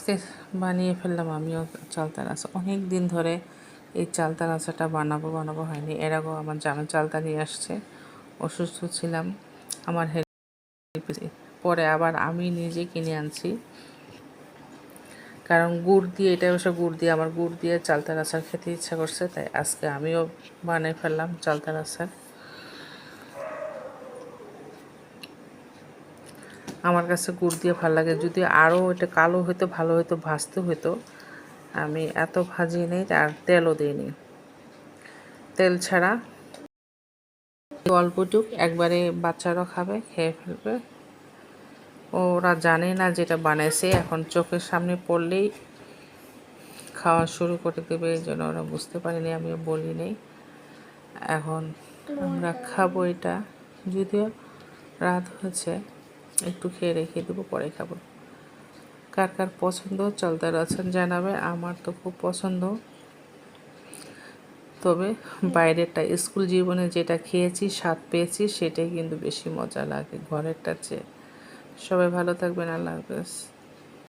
আজকে বানিয়ে ফেললাম আমিও চালতার আচার। অনেক দিন ধরে এই চালতার আচারটা বানাবো হয়নি। এর আগেও আমার জামাই চালতা নিয়ে আসছে, অসুস্থ ছিলাম, আমার হেল্প পরে আবার আমি নিজে কিনে আনছি, কারণ গুড় দিয়ে, এটা অবশ্য গুড় দিয়ে, আমার গুড় দিয়ে চালতার আচার খেতে ইচ্ছা করছে, তাই আজকে আমিও বানিয়ে ফেললাম চালতার আচার। আমার কাছে গুড় দিয়ে ভালো লাগে, যদি আরও এটা কালো হতো ভালো হতো, ভাজতে হতো। আমি এত ভাজি নেই আর তেলও দিইনি, তেল ছাড়া অল্পটুক, একবারে বাচ্চারাও খাবে, খেয়ে ফেলবে। ওরা জানে না যেটা বানাইছে, এখন চোখের সামনে পড়লেই খাওয়া শুরু করে দেবে, এই জন্য ওরা বুঝতে পারেনি, আমিও বলি নেই। এখন আমরা খাবো এটা, যদিও রাত হয়েছে, একটু খেয়ে রেখে দেবো, পরে খাবো। কার কার পছন্দ চালতার আচার জানাবে, আমার তো খুব পছন্দ। তবে বাইরেরটা, স্কুল জীবনে যেটা খেয়েছি, স্বাদ পেয়েছি, সেটাই কিন্তু বেশি মজা লাগে ঘরেরটার চেয়ে। সবাই ভালো থাকবেন, আল্লাহ হাফেজ।